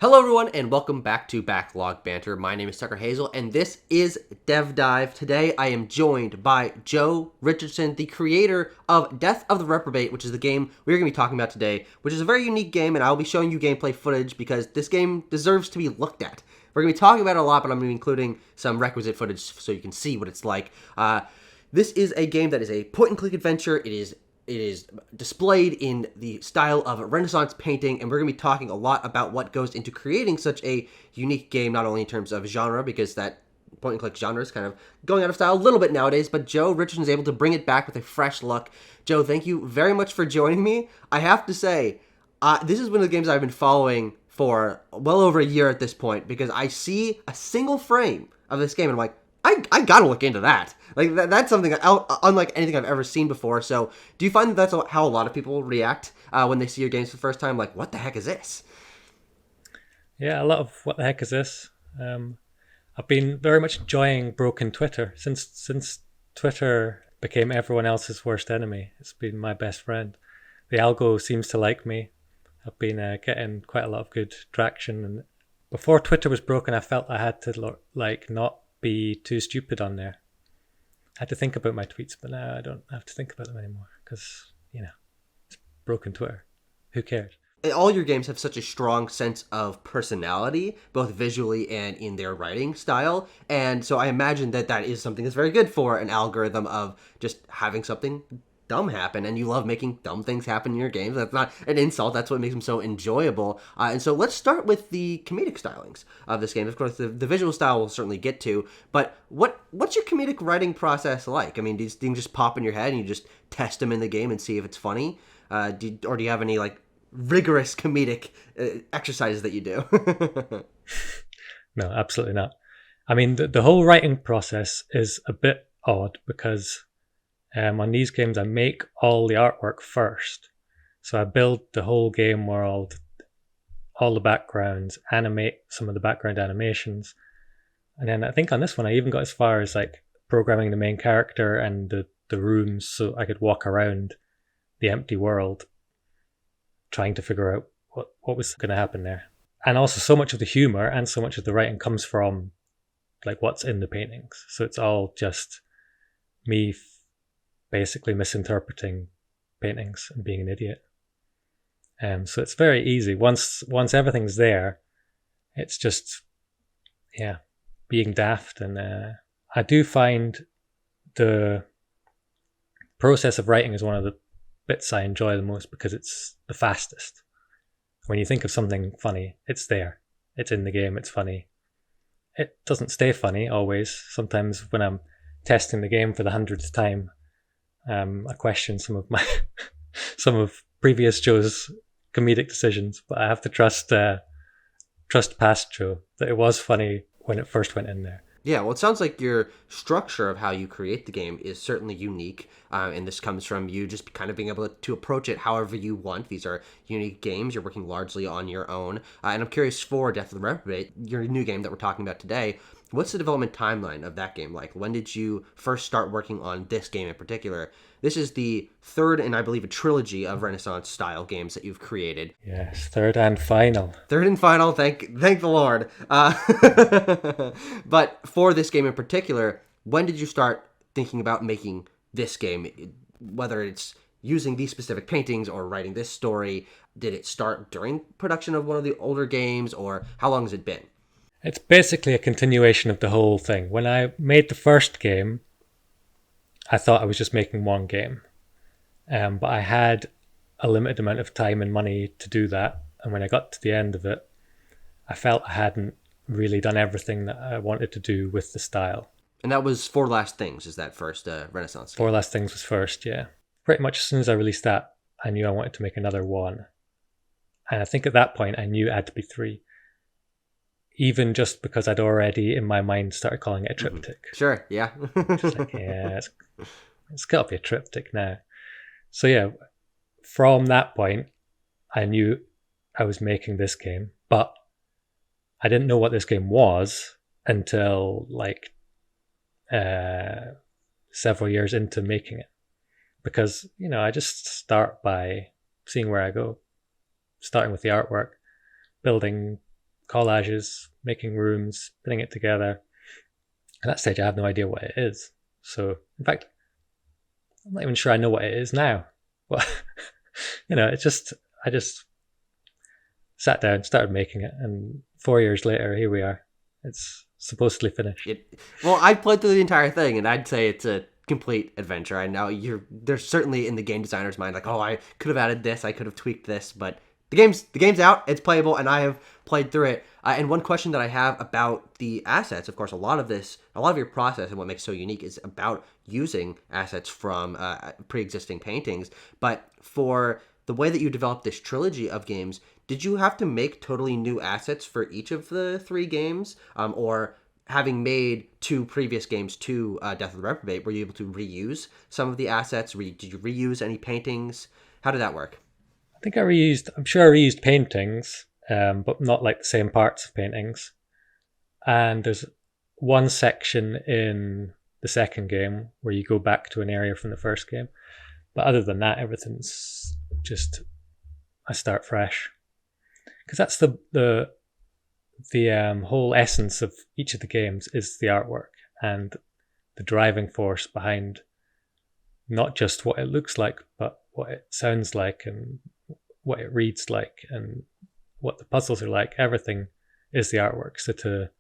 Hello everyone and welcome back to Backlog Banter. My name is Tucker Hazell and this is Dev Dive. Today I am joined by Joe Richardson, the creator of Death of the Reprobate, which is the game we're going to be talking about today, which is a very unique game, and I'll be showing you gameplay footage because this game deserves to be looked at. We're going to be talking about it a lot, but I'm going to be including some requisite footage so you can see what it's like. This is a game that is a point-and-click adventure. It is displayed in the style of Renaissance painting, and we're going to be talking a lot about what goes into creating such a unique game, not only in terms of genre, because that point-and-click genre is kind of going out of style a little bit nowadays, but Joe Richardson is able to bring it back with a fresh look. Joe, thank you very much for joining me. I have to say, this is one of the games I've been following for well over a year at this point, because I see a single frame of this game, and I'm like, I gotta look into that. Like, that's something unlike anything I've ever seen before. So, do you find that that's how a lot of people react when they see your games for the first time? Like, what the heck is this? Yeah, a lot of what the heck is this? I've been very much enjoying broken Twitter since Twitter became everyone else's worst enemy. It's been my best friend. The algo seems to like me. I've been getting quite a lot of good traction, and before Twitter was broken, I felt I had to not be too stupid on there. I had to think about my tweets, but now I don't have to think about them anymore because, it's broken Twitter. Who cares? All your games have such a strong sense of personality, both visually and in their writing style, and so I imagine that that is something that's very good for an algorithm of just having something dumb happen, and you love making dumb things happen in your games. That's not an insult. That's what makes them so enjoyable. And so let's start with the comedic stylings of this game. Of course, the visual style we'll certainly get to, but what's your comedic writing process like? I mean, do these things just pop in your head and you just test them in the game and see if it's funny? Or do you have any, rigorous comedic exercises that you do? No, absolutely not. I mean, the whole writing process is a bit odd because on these games, I make all the artwork first. So I build the whole game world, all the backgrounds, animate some of the background animations. And then I think on this one, I even got as far as programming the main character and the rooms so I could walk around the empty world trying to figure out what was going to happen there. And also so much of the humor and so much of the writing comes from what's in the paintings. So it's all just me basically misinterpreting paintings and being an idiot. So it's very easy. Once everything's there, it's just, being daft. And I do find the process of writing is one of the bits I enjoy the most because it's the fastest. When you think of something funny, it's there. It's in the game, it's funny. It doesn't stay funny always. Sometimes when I'm testing the game for the 100th time, I question some of previous Joe's comedic decisions, but I have to trust past Joe that it was funny when it first went in there. Yeah, well, it sounds like your structure of how you create the game is certainly unique, and this comes from you just kind of being able to approach it however you want. These are unique games. You're working largely on your own, and I'm curious for Death of the Reprobate, your new game that we're talking about today, what's the development timeline of that game like? When did you first start working on this game in particular? This is the third and I believe a trilogy of Renaissance-style games that you've created. Yes, third and final. Third and final, thank the Lord. But for this game in particular, when did you start thinking about making this game? Whether it's using these specific paintings or writing this story, did it start during production of one of the older games, or how long has it been? It's basically a continuation of the whole thing. When I made the first game, I thought I was just making one game. But I had a limited amount of time and money to do that. And when I got to the end of it, I felt I hadn't really done everything that I wanted to do with the style. And that was Four Last Things, is that first Renaissance game? Four Last Things was first, yeah. Pretty much as soon as I released that, I knew I wanted to make another one. And I think at that point, I knew it had to be three. Even just because I'd already, in my mind, started calling it a triptych. Mm-hmm. Sure, yeah. Just it's got to be a triptych now. So yeah, from that point, I knew I was making this game, but I didn't know what this game was until several years into making it. Because, I just start by seeing where I go, starting with the artwork, building collages, making rooms, putting it together. At that stage, I have no idea what it is. So, in fact, I'm not even sure I know what it is now. But, it's just, I just sat down, started making it, and 4 years later, here we are. It's supposedly finished. Well, I played through the entire thing, and I'd say it's a complete adventure. I know there's certainly in the game designer's mind, like, oh, I could have added this, I could have tweaked this, but the game's out, it's playable, and I have played through it. And one question that I have about the assets, of course, a lot of your process and what makes it so unique is about using assets from pre-existing paintings. But for the way that you developed this trilogy of games, did you have to make totally new assets for each of the 3 games? Or having made 2 previous games to Death of the Reprobate, were you able to reuse some of the assets? Did you reuse any paintings? How did that work? I'm sure I reused paintings, but not like the same parts of paintings. And there's one section in the second game where you go back to an area from the first game. But other than that, everything's just, I start fresh. Because that's the whole essence of each of the games is the artwork and the driving force behind not just what it looks like, but what it sounds like and what it reads like and what the puzzles are like. Everything is the artwork. So to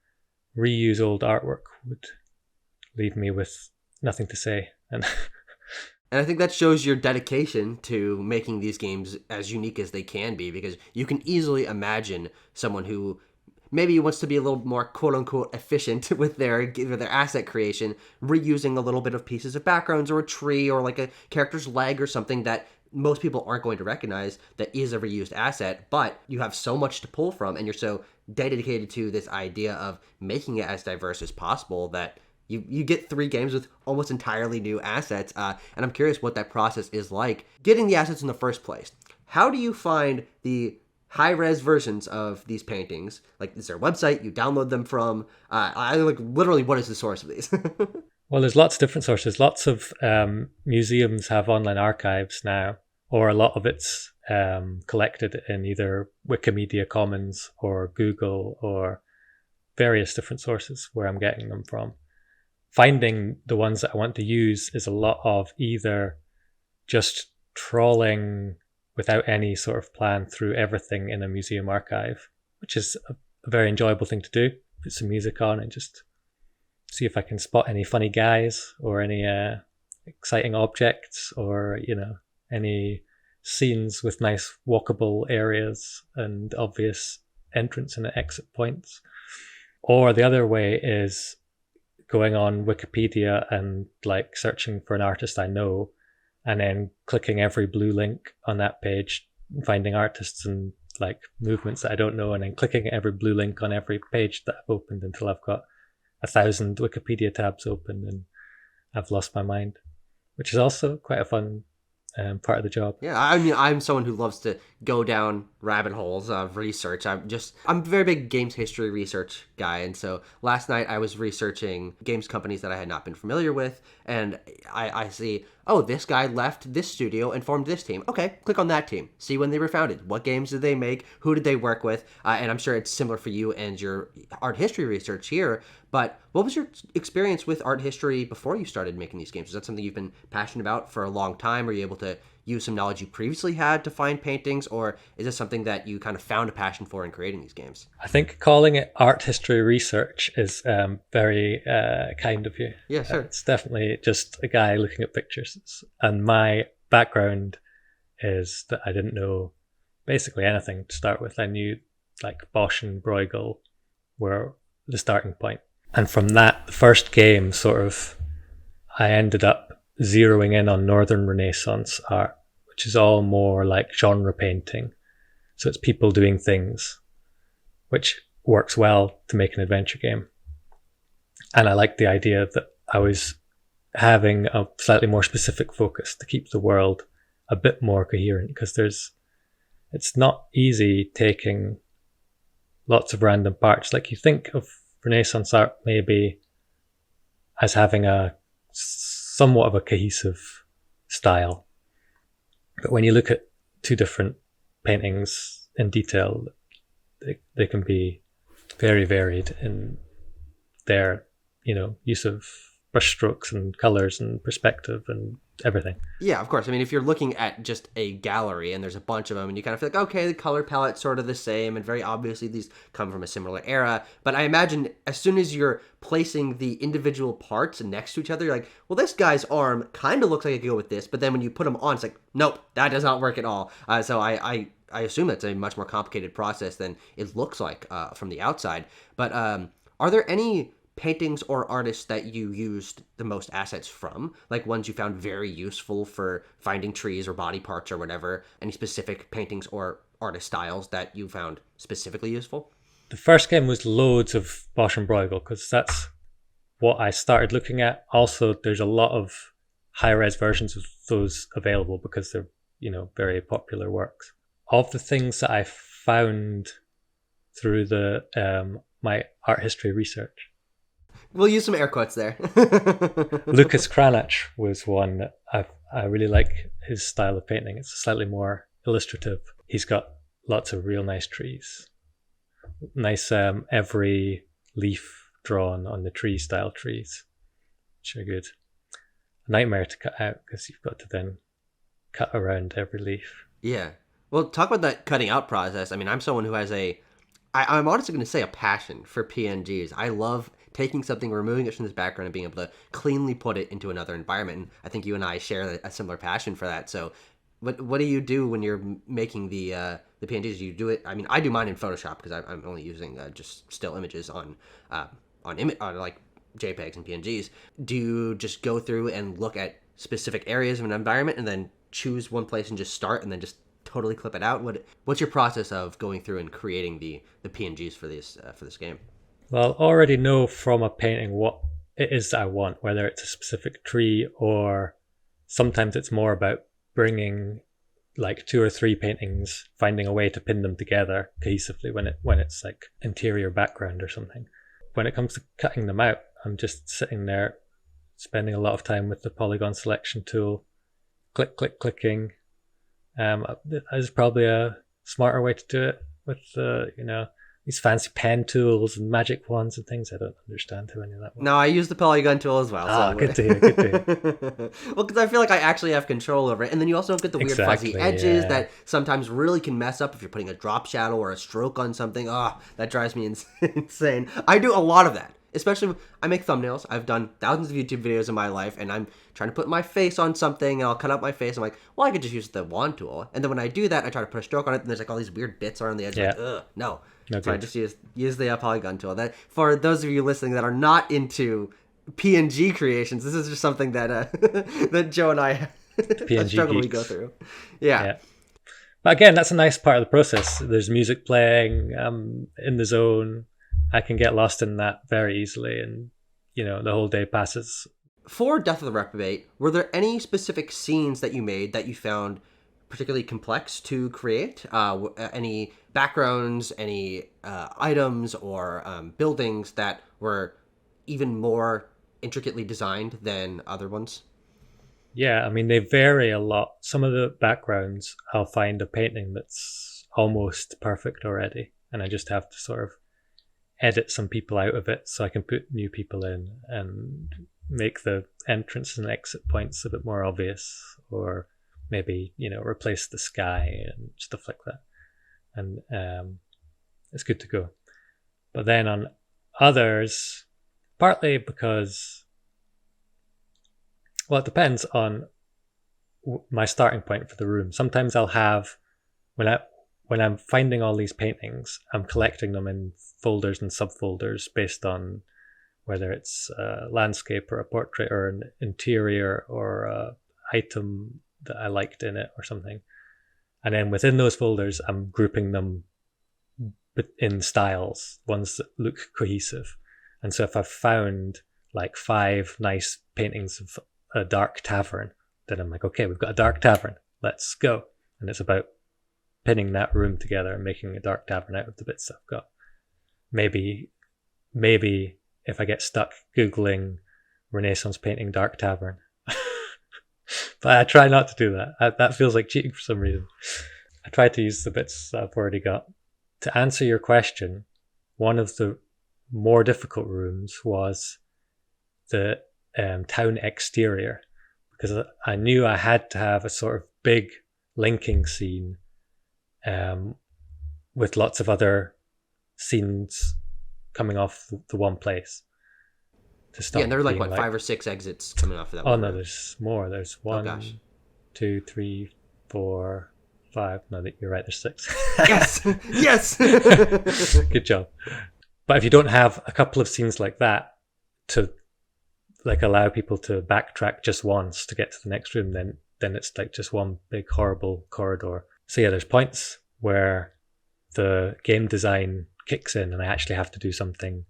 reuse old artwork would leave me with nothing to say. And I think that shows your dedication to making these games as unique as they can be, because you can easily imagine someone who maybe wants to be a little more quote-unquote efficient with their asset creation, reusing a little bit of pieces of backgrounds or a tree or like a character's leg or something that most people aren't going to recognize that is a reused asset, but you have so much to pull from and you're so dedicated to this idea of making it as diverse as possible that you get 3 games with almost entirely new assets. And I'm curious what that process is like, getting the assets in the first place. How do you find the high-res versions of these paintings? Like, is there a website you download them from? Literally, what is the source of these? Well, there's lots of different sources. Lots of museums have online archives now, or a lot of it's collected in either Wikimedia Commons or Google or various different sources where I'm getting them from. Finding the ones that I want to use is a lot of either just trawling without any sort of plan through everything in a museum archive, which is a very enjoyable thing to do. Put some music on and just see if I can spot any funny guys or any exciting objects or, any scenes with nice walkable areas and obvious entrance and exit points. Or the other way is going on Wikipedia and like searching for an artist I know and then clicking every blue link on that page, finding artists and like movements that I don't know, and then clicking every blue link on every page that I've opened until I've got 1,000 Wikipedia tabs open and I've lost my mind, which is also quite a fun part of the job. Yeah, I mean, I'm someone who loves to go down rabbit holes of research. I'm a very big games history research guy, and so last night I was researching games companies that I had not been familiar with, and I see, oh, this guy left this studio and formed this team. Okay, click on that team. See when they were founded. What games did they make? Who did they work with? And I'm sure it's similar for you and your art history research here, but what was your experience with art history before you started making these games? Is that something you've been passionate about for a long time? Are you able to use some knowledge you previously had to find paintings, or is this something that you kind of found a passion for in creating these games? I think calling it art history research is very kind of you. Yeah, sure. It's definitely just a guy looking at pictures. And my background is that I didn't know basically anything to start with. I knew like Bosch and Bruegel were the starting point. And from that, the first game I ended up zeroing in on Northern Renaissance art, which is all more like genre painting. So it's people doing things, which works well to make an adventure game. And I liked the idea that I was having a slightly more specific focus to keep the world a bit more coherent, because it's not easy taking lots of random parts. Like, you think of Renaissance art maybe as having a somewhat of a cohesive style, but when you look at 2 different paintings in detail, they can be very varied in their, use of brushstrokes and colors and perspective and everything. Yeah, of course. I mean, if you're looking at just a gallery and there's a bunch of them and you kind of feel like, okay, the color palette's sort of the same and very obviously these come from a similar era. But I imagine as soon as you're placing the individual parts next to each other, you're like, well, this guy's arm kind of looks like it could go with this. But then when you put them on, it's like, nope, that does not work at all. So I assume that's a much more complicated process than it looks like from the outside. But are there any paintings or artists that you used the most assets from, like ones you found very useful for finding trees or body parts or whatever? Any specific paintings or artist styles that you found specifically useful? The first game was loads of Bosch and Bruegel because that's what I started looking at. Also, there's a lot of high-res versions of those available because they're, very popular works. Of the things that I found through the my art history research, We'll use some air quotes there. Lucas Cranach was one that I really like his style of painting. It's slightly more illustrative. He's got lots of real nice trees. Nice every leaf drawn on the tree style trees, which are good. A nightmare to cut out because you've got to then cut around every leaf. Yeah. Well, talk about that cutting out process. I mean, I'm someone who has I'm honestly going to say a passion for PNGs. I love taking something, removing it from this background, and being able to cleanly put it into another environment. And I think you and I share a similar passion for that. So, what do you do when you're making the PNGs? You do it. I mean, I do mine in Photoshop because I'm only using just still images on like JPEGs and PNGs. Do you just go through and look at specific areas of an environment and then choose one place and just start and then just totally clip it out? What's your process of going through and creating the PNGs for this game? Well, I already know from a painting what it is that I want, whether it's a specific tree or sometimes it's more about bringing like 2 or 3 paintings, finding a way to pin them together cohesively when it's like interior background or something. When it comes to cutting them out, I'm just sitting there spending a lot of time with the polygon selection tool, clicking. There's probably a smarter way to do it with these fancy pen tools and magic wands and things. I don't understand how any of that works. No, I use the polygon tool as well. Ah, so. Good to hear. Well, because I feel like I actually have control over it. And then you also don't get the weird fuzzy edges that sometimes really can mess up if you're putting a drop shadow or a stroke on something. Oh, that drives me insane. I do a lot of that. Especially, I make thumbnails. I've done thousands of YouTube videos in my life, and I'm trying to put my face on something, and I'll cut out my face. I'm like, well, I could just use the wand tool. And then when I do that, I try to put a stroke on it, and there's like all these weird bits around the edge. Yeah. Like, ugh, no. So I just use the polygon tool. That for those of you listening that are not into PNG creations, this is just something that that Joe and I struggle to go through. Yeah. But again, that's a nice part of the process. There's music playing in the zone. I can get lost in that very easily, and the whole day passes. For Death of the Reprobate, were there any specific scenes that you made that you found particularly complex to create? Any backgrounds, any items or buildings that were even more intricately designed than other ones? Yeah, I mean, they vary a lot. Some of the backgrounds, I'll find a painting that's almost perfect already, and I just have to sort of edit some people out of it so I can put new people in and make the entrance and exit points a bit more obvious, or maybe replace the sky and stuff like that, and it's good to go. But then on others, partly because, well, it depends on my starting point for the room. Sometimes I'll have, when I'm finding all these paintings, I'm collecting them in folders and subfolders based on whether it's a landscape or a portrait or an interior or a item that I liked in it or something. And then within those folders, I'm grouping them in styles, ones that look cohesive. And so if I've found like 5 nice paintings of a dark tavern, then I'm like, okay, we've got a dark tavern, let's go. And it's about pinning that room together and making a dark tavern out of the bits that I've got. Maybe if I get stuck Googling Renaissance painting dark tavern, but I try not to do that. That feels like cheating for some reason. I try to use the bits that I've already got. To answer your question, one of the more difficult rooms was the town exterior, because I knew I had to have a sort of big linking scene with lots of other scenes coming off the one place to stop. Yeah, and there are like, what, 5 or 6 exits coming off of that Oh, one no, room. there's more. There's Oh, one, gosh. 2, 3, 4, 5. No, you're right, there's 6. Yes! Yes! Good job. But if you don't have a couple of scenes like that to like allow people to backtrack just once to get to the next room, then it's like just one big horrible corridor. So yeah, there's points where the game design kicks in and I actually have to do something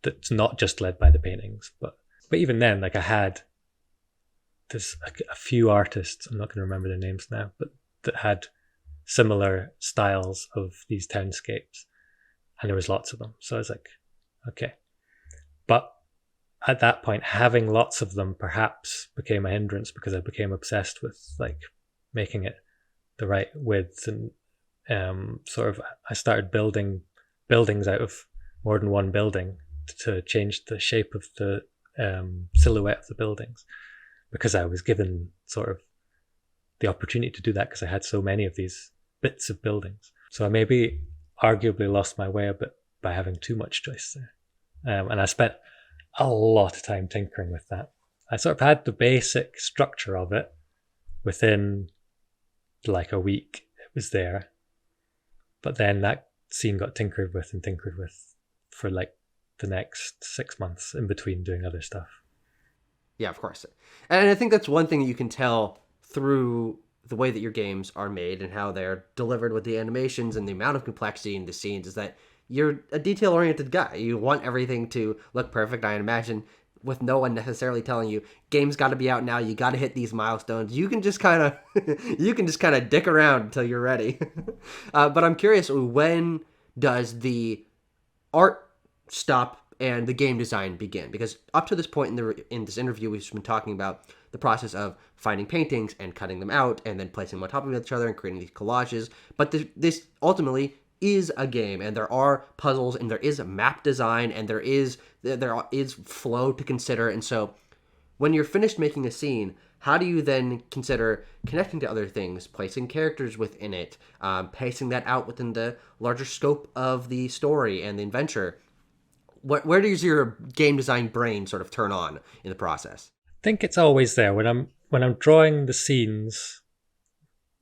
that's not just led by the paintings. But even then, like there's a few artists, I'm not going to remember their names now, but that had similar styles of these townscapes, and there was lots of them. So I was like, okay. But at that point, having lots of them perhaps became a hindrance, because I became obsessed with like making it the right width, and sort of I started building buildings out of more than one building to change the shape of the silhouette of the buildings, because I was given sort of the opportunity to do that because I had so many of these bits of buildings. So I maybe arguably lost my way a bit by having too much choice there. And I spent a lot of time tinkering with that. I sort of had the basic structure of it within like a week. It was there. But then that scene got tinkered with for like the next 6 months in between doing other stuff. Yeah, of course. And I think that's one thing that you can tell through the way that your games are made and how they're delivered with the animations and the amount of complexity in the scenes, is that you're a detail-oriented guy. You want everything to look perfect. I imagine with no one necessarily telling you, game's got to be out now, you got to hit these milestones. You can just kind of dick around until you're ready. But I'm curious, when does the art stop and the game design begin? Because up to this point in this interview, we've been talking about the process of finding paintings and cutting them out and then placing them on top of each other and creating these collages. But this ultimately is a game, and there are puzzles, and there is a map design, and there is flow to consider. And so when you're finished making a scene, how do you then consider connecting to other things, placing characters within it, pacing that out within the larger scope of the story and the adventure? Where does your game design brain sort of turn on in the process? I think it's always there when I'm drawing the scenes,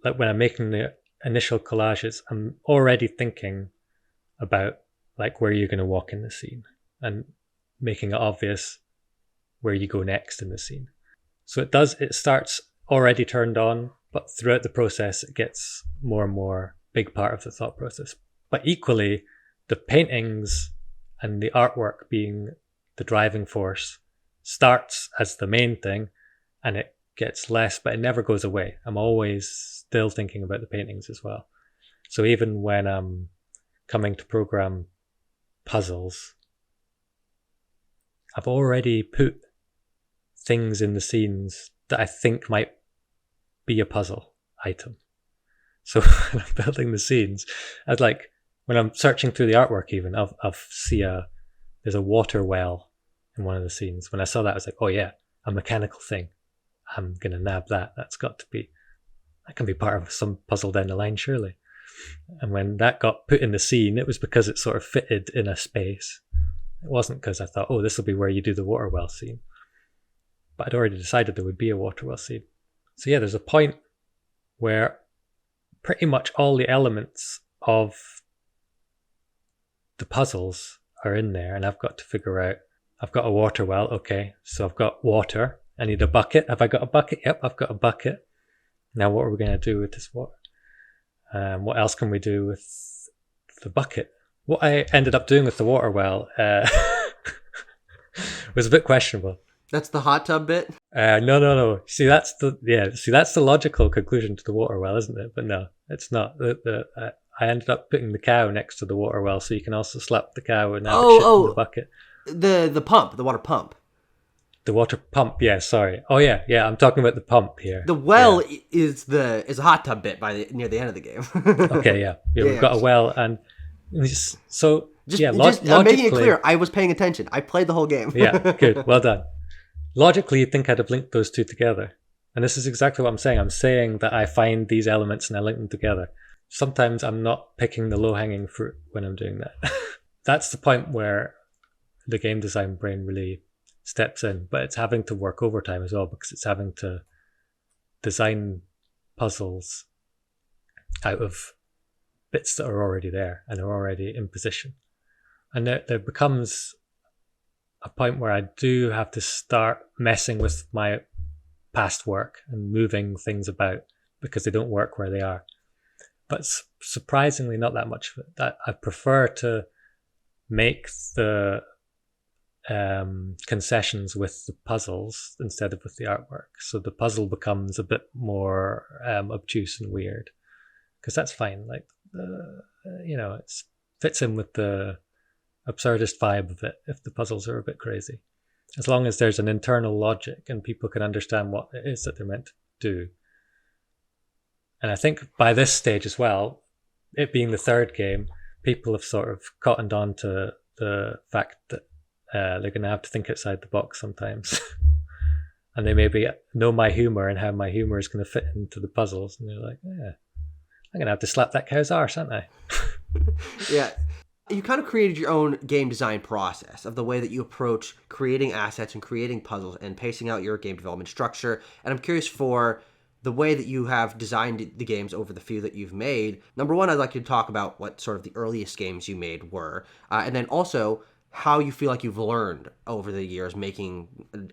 like when I'm making the initial collages, I'm already thinking about like where you're going to walk in the scene and making it obvious where you go next in the scene. So it starts already turned on, but throughout the process it gets more and more big part of the thought process. But equally, the paintings and the artwork being the driving force starts as the main thing, and it gets less, but it never goes away. I'm always still thinking about the paintings as well. So even when I'm coming to program puzzles, I've already put things in the scenes that I think might be a puzzle item. So when I'm building the scenes, I'd like, when I'm searching through the artwork even, I'll see there's a water well in one of the scenes. When I saw that, I was like, oh yeah, a mechanical thing. I'm going to nab that. That can be part of some puzzle down the line, surely. And when that got put in the scene, it was because it sort of fitted in a space. It wasn't because I thought, oh, this will be where you do the water well scene. But I'd already decided there would be a water well scene. So yeah, there's a point where pretty much all the elements of the puzzles are in there, and I've got to figure out, I've got a water well, okay, so I've got water. I need a bucket. Have I got a bucket? Yep, I've got a bucket. Now what are we going to do with this water? What else can we do with the bucket? What I ended up doing with the water well was a bit questionable. That's the hot tub bit? No. See, that's the logical conclusion to the water well, isn't it? But no, it's not. I ended up putting the cow next to the water well, so you can also slap the cow and have it shit in the bucket. The pump, the water pump. The water pump, yeah, sorry. Oh yeah, I'm talking about the pump here. The well is a hot tub bit near the end of the game. Okay, yeah. We've got a well, and so Yeah, I'm making it logically, clear. I was paying attention. I played the whole game. yeah, good, well done. Logically, you'd think I'd have linked those two together. And this is exactly what I'm saying. I'm saying that I find these elements and I link them together. Sometimes I'm not picking the low-hanging fruit when I'm doing that. That's the point where the game design brain really steps in, but it's having to work overtime as well because it's having to design puzzles out of bits that are already there and are already in position. And there becomes a point where I do have to start messing with my past work and moving things about because they don't work where they are. But surprisingly, not that much of it. That I prefer to make the concessions with the puzzles instead of with the artwork. So the puzzle becomes a bit more obtuse and weird because that's fine. Like, it fits in with the absurdist vibe of it if the puzzles are a bit crazy. As long as there's an internal logic and people can understand what it is that they're meant to do. And I think by this stage as well, it being the third game, people have sort of cottoned on to the fact that they're going to have to think outside the box sometimes. And they maybe know my humor and how my humor is going to fit into the puzzles. And they're like, yeah, I'm going to have to slap that cow's arse, aren't I? Yeah. You kind of created your own game design process of the way that you approach creating assets and creating puzzles and pacing out your game development structure. And I'm curious for the way that you have designed the games over the few that you've made. Number one, I'd like you to talk about what sort of the earliest games you made were. And then also how you feel like you've learned over the years making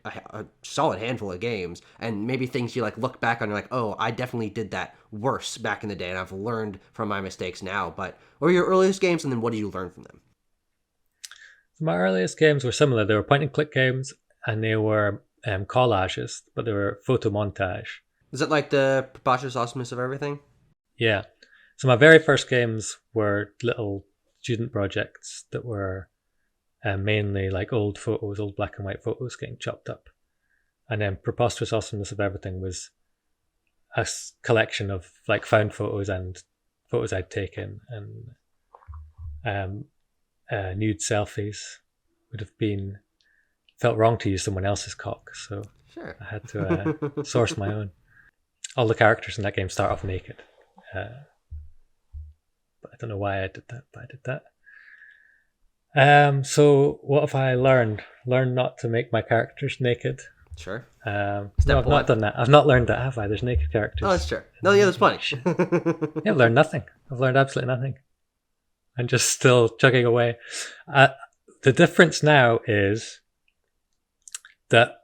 a solid handful of games, and maybe things you like look back on and you're like, oh, I definitely did that worse back in the day and I've learned from my mistakes now. But what were your earliest games and then what did you learn from them? My earliest games were similar. They were point and click games and they were collages, but they were photo montage. Is it like the preposterous awesomeness of everything? Yeah. So my very first games were little student projects that were mainly like old photos, old black and white photos getting chopped up. And then Preposterous Awesomeness of Everything was a collection of like found photos and photos I'd taken, and nude selfies. Would have been felt wrong to use someone else's cock, so sure. I had to source my own. All the characters in that game start off naked, but I don't know why I did that, but I did that. So what have I learned? Learned not to make my characters naked. Sure. No, I've not done that. I've not learned that, have I? There's naked characters. Oh, that's true. No, yeah, there's plenty. Yeah, I've learned nothing. I've learned absolutely nothing. I'm just still chugging away. The difference now is that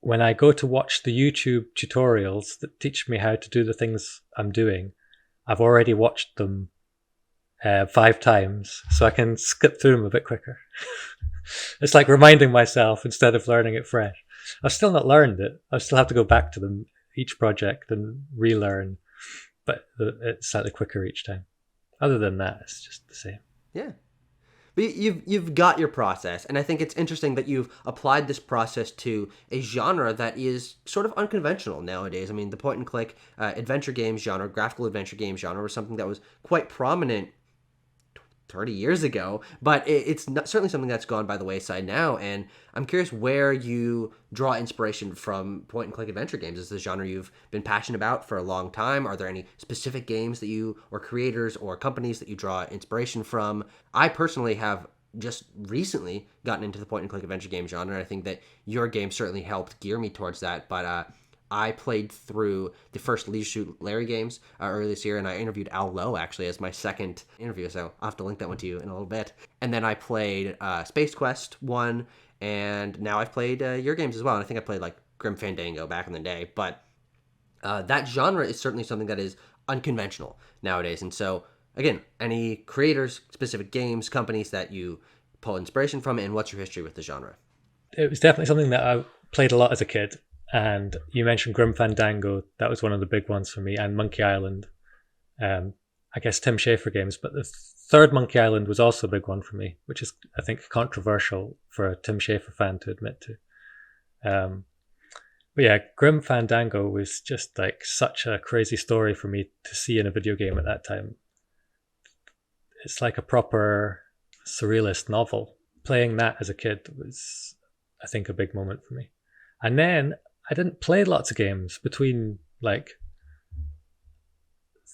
when I go to watch the YouTube tutorials that teach me how to do the things I'm doing, I've already watched them 5 times, so I can skip through them a bit quicker. It's like reminding myself instead of learning it fresh. I've still not learned it. I still have to go back to them each project and relearn, but it's slightly quicker each time. Other than that, it's just the same. Yeah. But you've got your process, and I think it's interesting that you've applied this process to a genre that is sort of unconventional nowadays. I mean, the point-and-click adventure games genre, graphical adventure game genre, was something that was quite prominent 30 years ago, but it's not, certainly something that's gone by the wayside now, and I'm curious where you draw inspiration from point-and-click adventure games. Is this genre you've been passionate about for a long time? Are there any specific games that you, or creators, or companies that you draw inspiration from? I personally have just recently gotten into the point-and-click adventure game genre, and I think that your game certainly helped gear me towards that, but I played through the first Leisure Suit Larry games earlier this year, and I interviewed Al Lowe, actually, as my second interview, so I'll have to link that one to you in a little bit. And then I played Space Quest 1, and now I've played your games as well, and I think I played, like, Grim Fandango back in the day, but that genre is certainly something that is unconventional nowadays, and so, again, any creators, specific games, companies that you pull inspiration from, and what's your history with the genre? It was definitely something that I played a lot as a kid. And you mentioned Grim Fandango. That was one of the big ones for me. And Monkey Island. I guess Tim Schafer games. But the third Monkey Island was also a big one for me, which is, I think, controversial for a Tim Schafer fan to admit to. But yeah, Grim Fandango was just like such a crazy story for me to see in a video game at that time. It's like a proper surrealist novel. Playing that as a kid was, I think, a big moment for me. And then I didn't play lots of games between like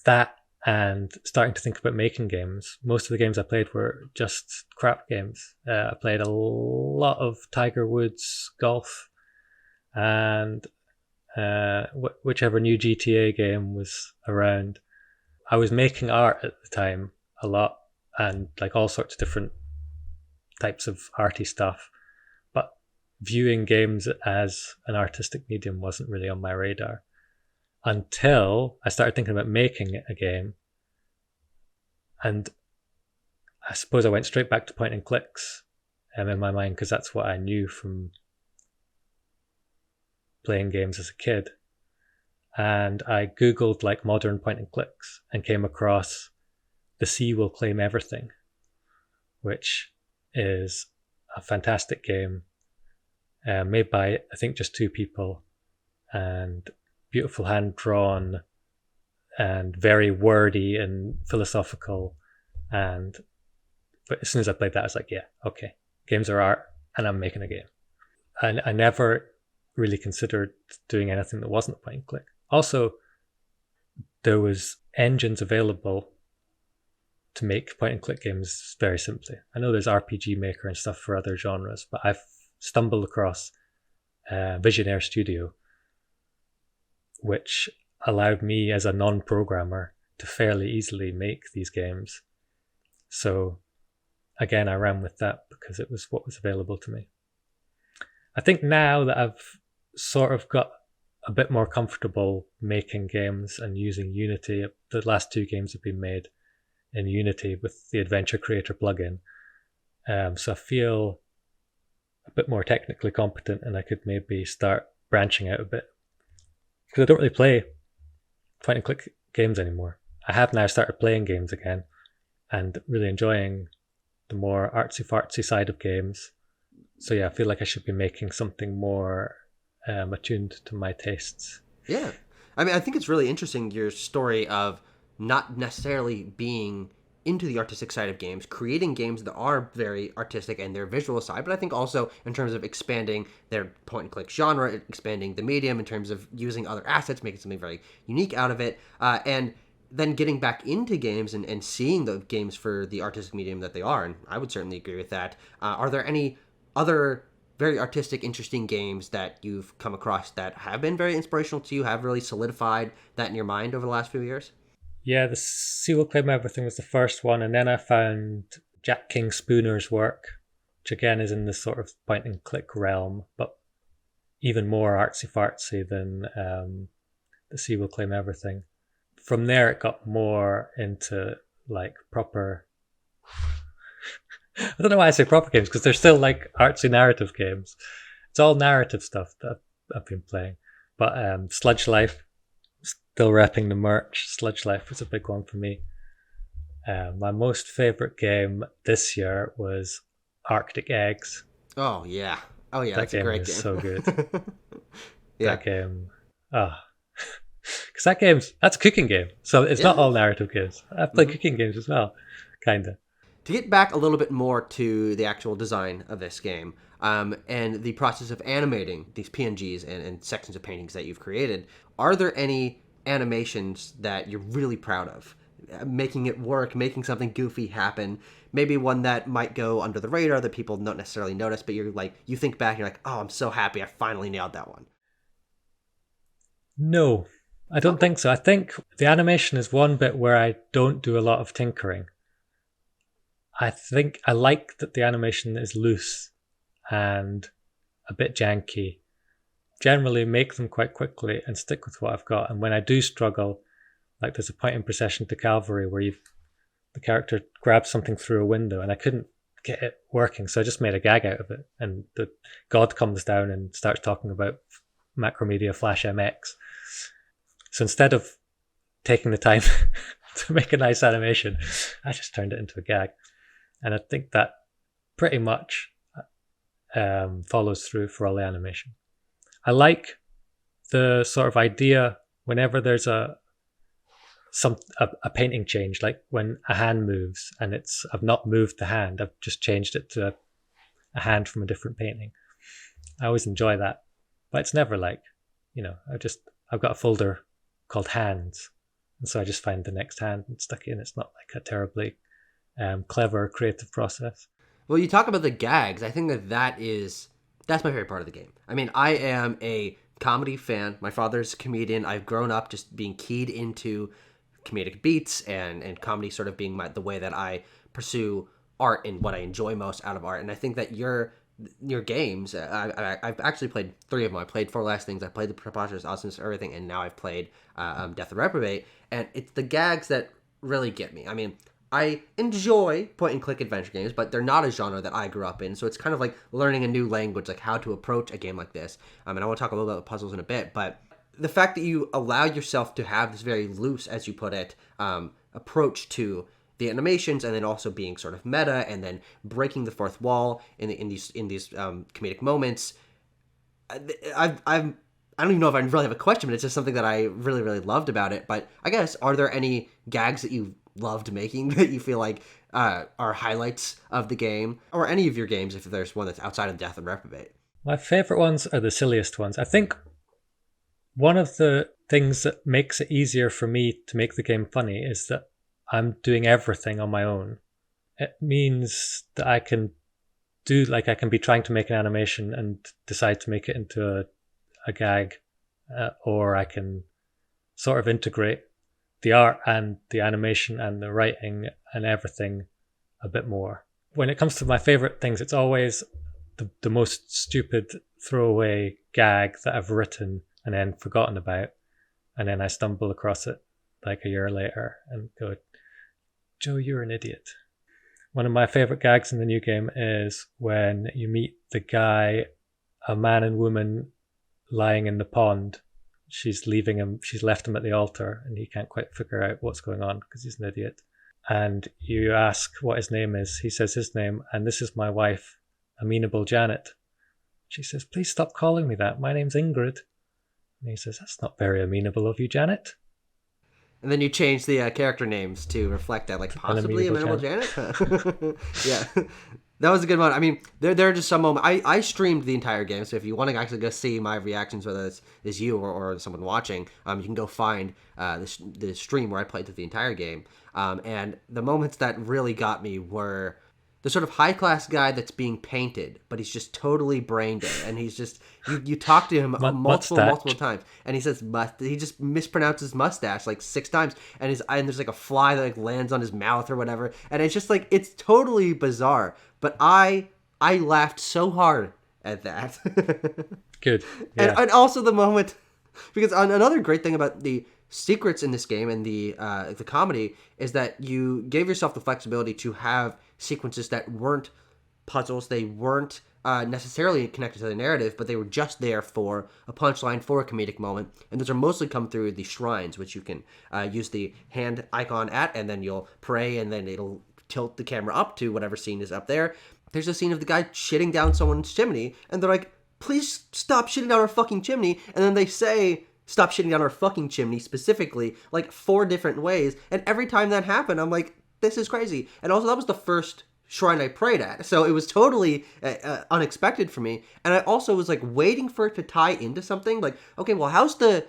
that and starting to think about making games. Most of the games I played were just crap games. I played a lot of Tiger Woods golf and whichever new GTA game was around. I was making art at the time a lot, and like all sorts of different types of arty stuff. But viewing games as an artistic medium wasn't really on my radar until I started thinking about making a game. And I suppose I went straight back to point and clicks in my mind, because that's what I knew from playing games as a kid. And I Googled like modern point and clicks and came across The Sea Will Claim Everything, which is a fantastic game made by, I think, just two people, and beautiful hand drawn and very wordy and philosophical. But as soon as I played that, I was like, yeah, okay, games are art and I'm making a game. And I never really considered doing anything that wasn't a point and click. Also, there was engines available to make point and click games very simply. I know there's RPG Maker and stuff for other genres, but I've stumbled across Visionaire Studio, which allowed me as a non-programmer to fairly easily make these games. So again, I ran with that because it was what was available to me. I think now that I've sort of got a bit more comfortable making games and using Unity, the last two games have been made in Unity with the Adventure Creator plugin. So I feel a bit more technically competent, and I could maybe start branching out a bit. Because I don't really play point and click games anymore. I have now started playing games again and really enjoying the more artsy-fartsy side of games. So yeah, I feel like I should be making something more attuned to my tastes. Yeah. I mean, I think it's really interesting, your story of not necessarily being into the artistic side of games, creating games that are very artistic and their visual side, but I think also in terms of expanding their point and click genre, expanding the medium in terms of using other assets, making something very unique out of it, and then getting back into games and seeing the games for the artistic medium that they are. And I would certainly agree with that. Are there any other very artistic, interesting games that you've come across that have been very inspirational to you, have really solidified that in your mind over the last few years? Yeah, the Sea Will Claim Everything was the first one, and then I found Jack King Spooner's work, which again is in this sort of point and click realm, but even more artsy-fartsy than the Sea Will Claim Everything. From there, it got more into like proper... I don't know why I say proper games, because they're still like artsy narrative games. It's all narrative stuff that I've been playing. But Sludge Life, still repping the merch. Sludge Life was a big one for me. My most favorite game this year was Arctic Eggs. Oh yeah, that's a great game. So good. Yeah. That game, because that's a cooking game, so it's not all narrative games. I've played cooking games as well, kind of. To get back a little bit more to the actual design of this game, and the process of animating these PNGs and sections of paintings that you've created, are there any animations that you're really proud of? Making it work, making something goofy happen, maybe one that might go under the radar that people don't necessarily notice, but you're like, you think back, you're like, oh, I'm so happy I finally nailed that one. No, I don't think so. I think the animation is one bit where I don't do a lot of tinkering. I think I like that the animation is loose and a bit janky. Generally make them quite quickly and stick with what I've got. And when I do struggle, like there's a point in Procession to Calvary where the character grabs something through a window and I couldn't get it working, so I just made a gag out of it. And the god comes down and starts talking about Macromedia Flash MX. So instead of taking the time to make a nice animation, I just turned it into a gag. And I think that pretty much follows through for all the animation. I like the sort of idea whenever there's a painting change, like when a hand moves and I've not moved the hand, I've just changed it to a hand from a different painting. I always enjoy that, but it's never like, I've got a folder called hands, and so I just find the next hand and stuck it in. It's not like a terribly clever creative process. Well, you talk about the gags. I think that's my favorite part of the game. I mean, I am a comedy fan. My father's a comedian. I've grown up just being keyed into comedic beats and comedy sort of being the way that I pursue art and what I enjoy most out of art. And I think that your games, I've actually played 3 of them. I played Four Last Things, I played The Preposterous Awesomeness of Everything, and now I've played Death of Reprobate. And it's the gags that really get me. I mean, I enjoy point-and-click adventure games, but they're not a genre that I grew up in, so it's kind of like learning a new language, like how to approach a game like this. And I want to talk a little about the puzzles in a bit, but the fact that you allow yourself to have this very loose, as you put it, approach to the animations, and then also being sort of meta, and then breaking the fourth wall in these comedic moments. I don't even know if I really have a question, but it's just something that I really, really loved about it. But I guess, are there any gags that you loved making that you feel like are highlights of the game, or any of your games, if there's one that's outside of Death and Reprobate? My favorite ones are the silliest ones. I think one of the things that makes it easier for me to make the game funny is that I'm doing everything on my own. It means that I can be trying to make an animation and decide to make it into a gag, or I can sort of integrate the art and the animation and the writing and everything a bit more. When it comes to my favorite things, it's always the most stupid throwaway gag that I've written and then forgotten about, and then I stumble across it like a year later and go, Joe, you're an idiot. One of my favorite gags in the new game is when you meet the guy, a man and woman lying in the pond. She's left him at the altar, and he can't quite figure out what's going on because he's an idiot. And you ask what his name is. He says his name, and this is my wife, Amenable Janet. She says, please stop calling me that. My name's Ingrid. And he says, that's not very amenable of you, Janet. And then you change the character names to reflect that, like possibly Amenable Janet. Yeah, that was a good one. I mean, there are just some moments. I streamed the entire game, so if you want to actually go see my reactions, whether it's you or someone watching, you can go find the stream where I played through the entire game. And the moments that really got me were the sort of high-class guy that's being painted, but he's just totally brain dead, and he's just you talk to him multiple times, and he says he just mispronounces mustache like 6 times, and there's like a fly that like lands on his mouth or whatever, and it's just like, it's totally bizarre. But I laughed so hard at that. Good. Yeah. And also the moment, because another great thing about the secrets in this game and the comedy is that you gave yourself the flexibility to have sequences that weren't puzzles. They weren't necessarily connected to the narrative, but they were just there for a punchline, for a comedic moment. And those are mostly come through the shrines, which you can use the hand icon at, and then you'll pray, and then it'll tilt the camera up to whatever scene is up there. There's a scene of the guy shitting down someone's chimney, and they're like, please stop shitting down our fucking chimney. And then they say, stop shitting down our fucking chimney, specifically, like 4 different ways. And every time that happened, I'm like, this is crazy. And also, that was the first shrine I prayed at, so it was totally unexpected for me. And I also was like waiting for it to tie into something. Like, okay, well, how's the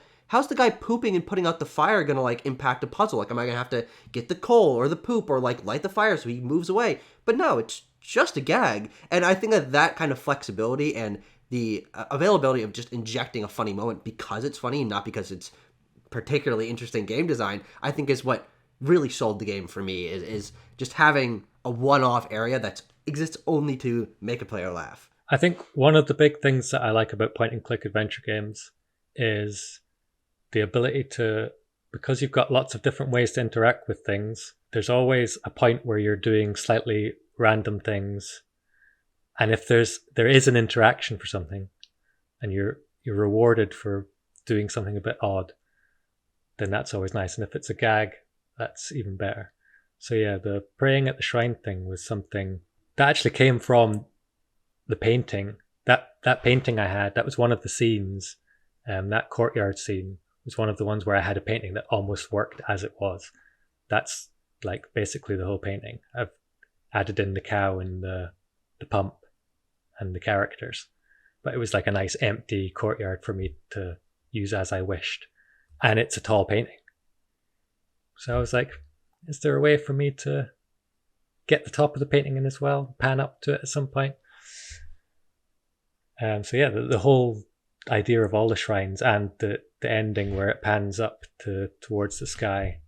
guy pooping and putting out the fire gonna like impact a puzzle? Like, am I gonna have to get the coal or the poop or like light the fire so he moves away? But no, it's just a gag. And I think that kind of flexibility and the availability of just injecting a funny moment because it's funny, not because it's particularly interesting game design, I think is what really sold the game for me, is just having a one-off area that exists only to make a player laugh. I think one of the big things that I like about point-and-click adventure games is the ability to, because you've got lots of different ways to interact with things, there's always a point where you're doing slightly random things. And if there is an interaction for something, and you're rewarded for doing something a bit odd, then that's always nice. And if it's a gag, that's even better. So yeah, the praying at the shrine thing was something that actually came from the painting. That painting I had, that was one of the scenes. That courtyard scene was one of the ones where I had a painting that almost worked as it was. That's like basically the whole painting. I've added in the cow and the pump and the characters, but it was like a nice empty courtyard for me to use as I wished. And it's a tall painting. So I was like, is there a way for me to get the top of the painting in as well, pan up to it at some point? So yeah, the whole idea of all the shrines and the ending where it pans up towards the sky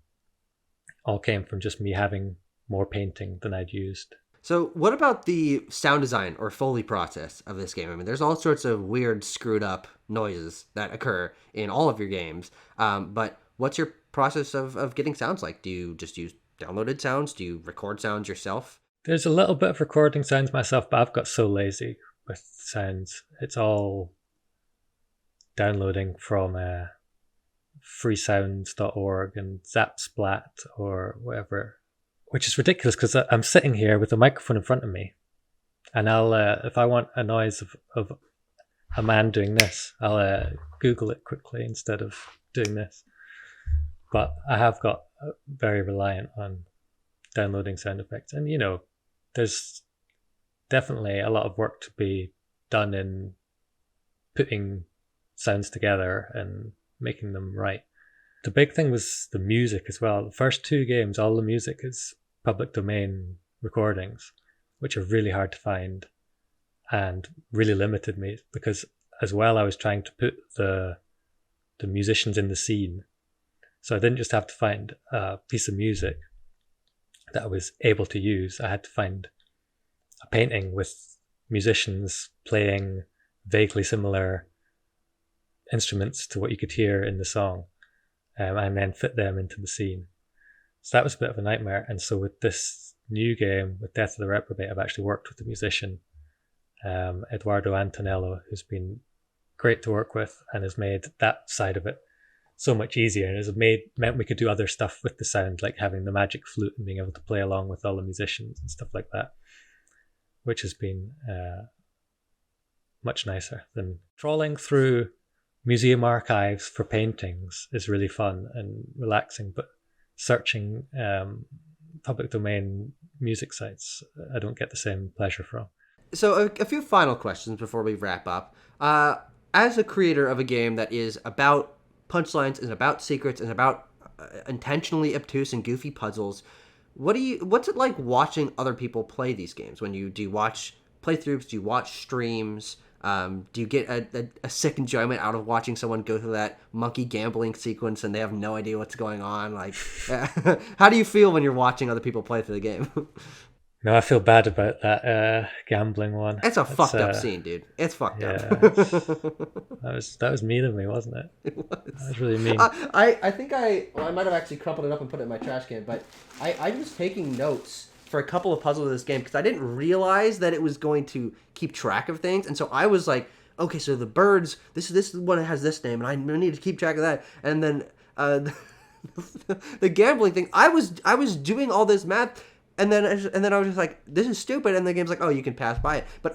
all came from just me having more painting than I'd used. So what about the sound design or Foley process of this game? I mean, there's all sorts of weird, screwed up noises that occur in all of your games. But what's your process of getting sounds like? Do you just use downloaded sounds? Do you record sounds yourself? There's a little bit of recording sounds myself, but I've got so lazy with sounds. It's all downloading from freesounds.org and Zapsplat or whatever, which is ridiculous because I'm sitting here with a microphone in front of me, and I'll if I want a noise of a man doing this, I'll Google it quickly instead of doing this. But I have got very reliant on downloading sound effects, and there's definitely a lot of work to be done in putting sounds together and making them right. The big thing was the music as well. The first 2 games, all the music is public domain recordings, which are really hard to find and really limited me, because as well I was trying to put the musicians in the scene. So I didn't just have to find a piece of music that I was able to use. I had to find a painting with musicians playing vaguely similar instruments to what you could hear in the song, and then fit them into the scene. So that was a bit of a nightmare. And so with this new game, with Death of the Reprobate, I've actually worked with the musician, Eduardo Antonello, who's been great to work with and has made that side of it so much easier, and has meant we could do other stuff with the sound, like having the magic flute and being able to play along with all the musicians and stuff like that, which has been much nicer than trawling through museum archives for paintings. Is really fun and relaxing, but searching public domain music sites, I don't get the same pleasure from. So a few final questions before we wrap up. As a creator of a game that is about punchlines and about secrets and about intentionally obtuse and goofy puzzles, what's it like watching other people play these games? Do you watch playthroughs? Do you watch streams? Do you get a sick enjoyment out of watching someone go through that monkey gambling sequence and they have no idea what's going on? Like, how do you feel when you're watching other people play through the game? No, I feel bad about that gambling one. It's a fucked up scene, dude. It's fucked up. That was mean of me, wasn't it? It was. That was really mean. I think I might have actually crumpled it up and put it in my trash can, but I was taking notes for a couple of puzzles of this game because I didn't realize that it was going to keep track of things, and so I was like, okay, so the birds, this is the one that has this name, and I need to keep track of that, and then the gambling thing, I was doing all this math, and then I was just like, this is stupid, and the game's like, oh, you can pass by it, but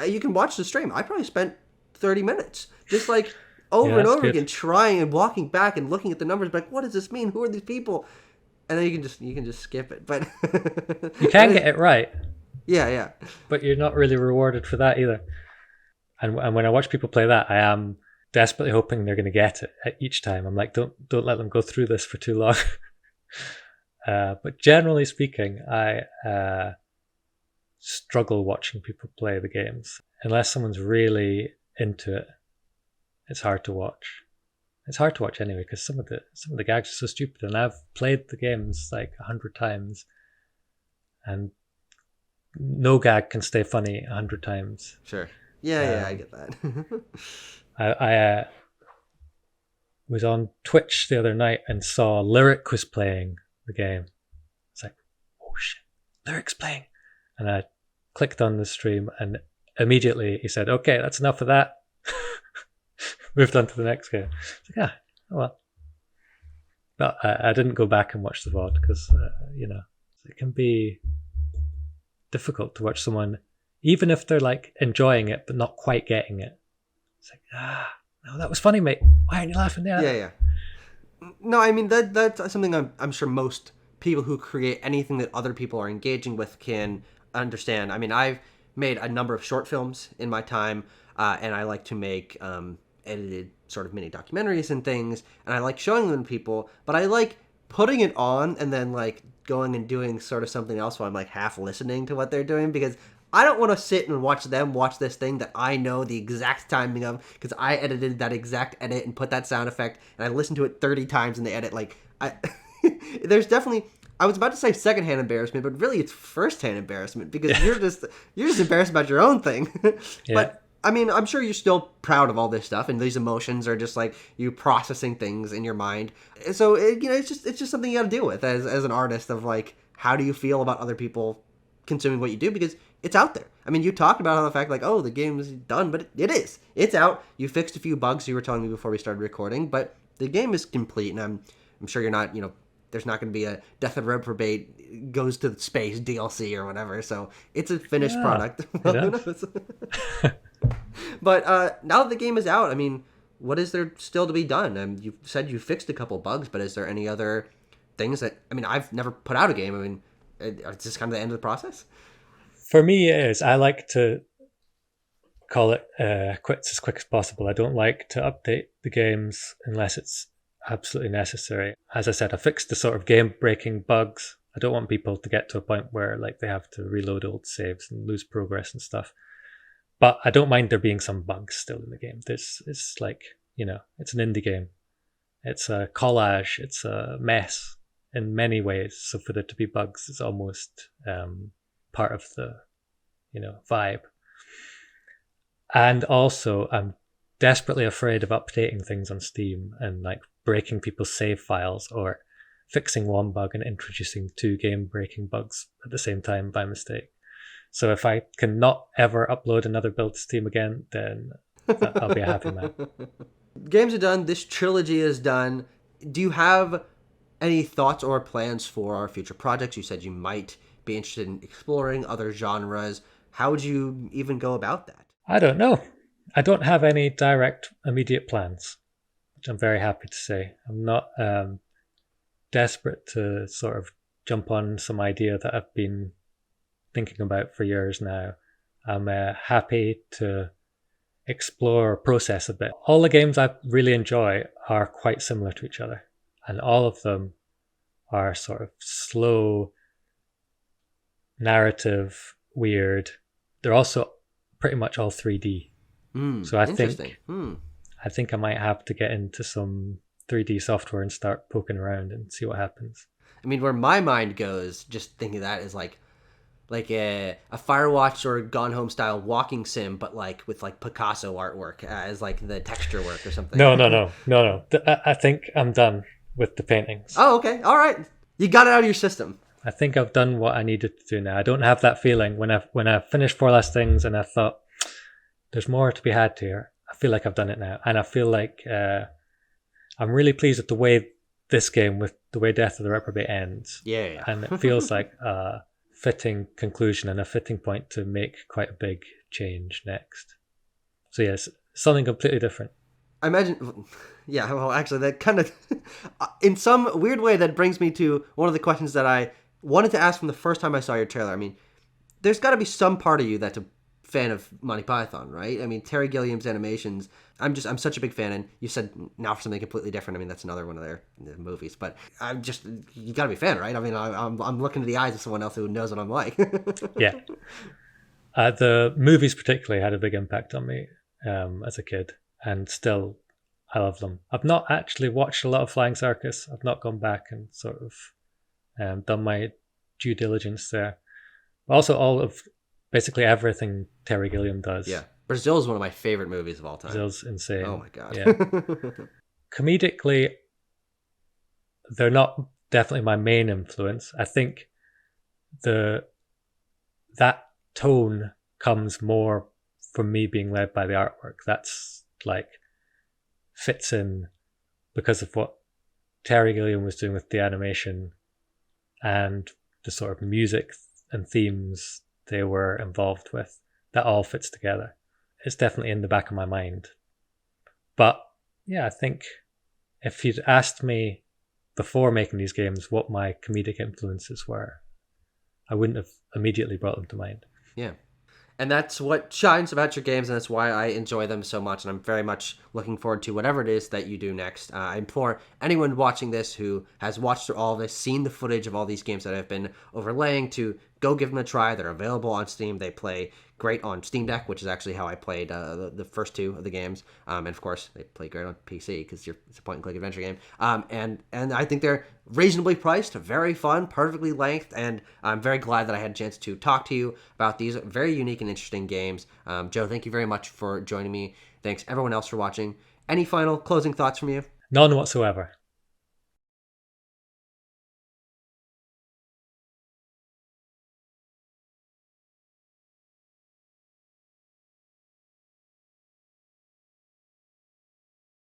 you can watch the stream. I probably spent 30 minutes just like over and over again trying and walking back and looking at the numbers, like, what does this mean? Who are these people? And then you can just skip it, but you can get it right. Yeah. But you're not really rewarded for that either. And when I watch people play that, I am desperately hoping they're going to get it at each time. I'm like, don't let them go through this for too long. But generally speaking, I struggle watching people play the games. Unless someone's really into it, it's hard to watch. It's hard to watch anyway because some of the gags are so stupid, and I've played the games like 100 times, and no gag can stay funny 100 times. Sure. Yeah, I get that. I was on Twitch the other night and saw Lyric was playing the game. It's like, oh shit, Lyric's playing, and I clicked on the stream, and immediately he said, "Okay, that's enough of that." Moved on to the next game. It's like, oh well. But I didn't go back and watch the VOD because, it can be difficult to watch someone, even if they're like enjoying it but not quite getting it. It's like, Oh, that was funny, mate. Why aren't you laughing there? Yeah, yeah. No, I mean that's something I'm sure most people who create anything that other people are engaging with can understand. I mean, I've made a number of short films in my time, and I like to make edited sort of mini documentaries and things, and I like showing them to people. But I like putting it on and then like going and doing sort of something else while I'm like half listening to what they're doing, because I don't want to sit and watch them watch this thing that I know the exact timing of because I edited that exact edit and put that sound effect and I listened to it 30 times in the edit. Like, there's definitely, I was about to say secondhand embarrassment, but really it's firsthand embarrassment because you're just embarrassed about your own thing. Yeah. But I mean, I'm sure you're still proud of all this stuff, and these emotions are just like you processing things in your mind. So it's just something you got to deal with as an artist of like, how do you feel about other people consuming what you do, because it's out there. I mean, you talked about how the fact like, oh, the game is done, but it is. It's out. You fixed a few bugs you were telling me before we started recording, but the game is complete, and I'm sure you're not, there's not going to be a Death of Reprobate goes to space DLC or whatever. So it's a finished product. Well, who knows? But now that the game is out, I mean, what is there still to be done? You said you fixed a couple bugs, but is there any other things that, I mean, I've never put out a game. I mean, is this kind of the end of the process? For me, it is. I like to call it quits as quick as possible. I don't like to update the games unless it's absolutely necessary. As I said, I fixed the sort of game-breaking bugs. I don't want people to get to a point where like they have to reload old saves and lose progress and stuff. But I don't mind there being some bugs still in the game. It's like, it's an indie game. It's a collage. It's a mess in many ways. So for there to be bugs is almost part of the, vibe. And also, I'm desperately afraid of updating things on Steam and like breaking people's save files or fixing one bug and introducing two game-breaking bugs at the same time by mistake. So if I can not ever upload another build to Steam again, then I'll be a happy man. Games are done. This trilogy is done. Do you have any thoughts or plans for our future projects? You said you might be interested in exploring other genres. How would you even go about that? I don't know. I don't have any direct immediate plans, which I'm very happy to say. I'm not desperate to sort of jump on some idea that I've been thinking about for years now. I'm happy to explore, process a bit. All the games I really enjoy are quite similar to each other, and all of them are sort of slow, narrative, weird. They're also pretty much all 3D. So I think I might have to get into some 3D software and start poking around and see what happens. I mean, where my mind goes, just thinking of that, is like a Firewatch or Gone Home style walking sim, but like with like Picasso artwork as like the texture work or something. No. I think I'm done with the paintings. Oh, okay. All right. You got it out of your system. I think I've done what I needed to do now. I don't have that feeling when I finished Four Last Things and I thought there's more to be had here. I feel like I've done it now, and I feel like I'm really pleased with the way this game, with the way Death of the Reprobate ends. Yeah. And it feels like a fitting conclusion and a fitting point to make quite a big change next. So yes, something completely different. I imagine, yeah, well, actually, that kind of, in some weird way, that brings me to one of the questions that I wanted to ask from the first time I saw your trailer. I mean, there's got to be some part of you that's a fan of Monty Python, right? I mean, Terry Gilliam's animations, I'm such a big fan, and you said now for something completely different. I mean, that's another one of their movies, but you got to be a fan, right? I mean, I'm looking to the eyes of someone else who knows what I'm like. Yeah. The movies particularly had a big impact on me as a kid, and still I love them. I've not actually watched a lot of Flying Circus. I've not gone back and sort of done my due diligence there. But also all of basically everything Terry Gilliam does. Yeah. Brazil is one of my favorite movies of all time. Brazil's insane. Oh my God. Yeah. Comedically, they're not definitely my main influence. I think that tone comes more from me being led by the artwork. That's like fits in because of what Terry Gilliam was doing with the animation and the sort of music and themes they were involved with. That all fits together. It's definitely in the back of my mind. But yeah, I think if you'd asked me before making these games what my comedic influences were, I wouldn't have immediately brought them to mind. Yeah. And that's what shines about your games, and that's why I enjoy them so much. And I'm very much looking forward to whatever it is that you do next. I implore anyone watching this who has watched through all of this, seen the footage of all these games that I've been overlaying, to go give them a try. They're available on Steam. They play great on Steam Deck, which is actually how I played the first two of the games. And of course, they play great on PC because it's a point-and-click adventure game. And I think they're reasonably priced, very fun, perfectly length, and I'm very glad that I had a chance to talk to you about these very unique and interesting games. Joe, thank you very much for joining me. Thanks everyone else for watching. Any final closing thoughts from you? None whatsoever.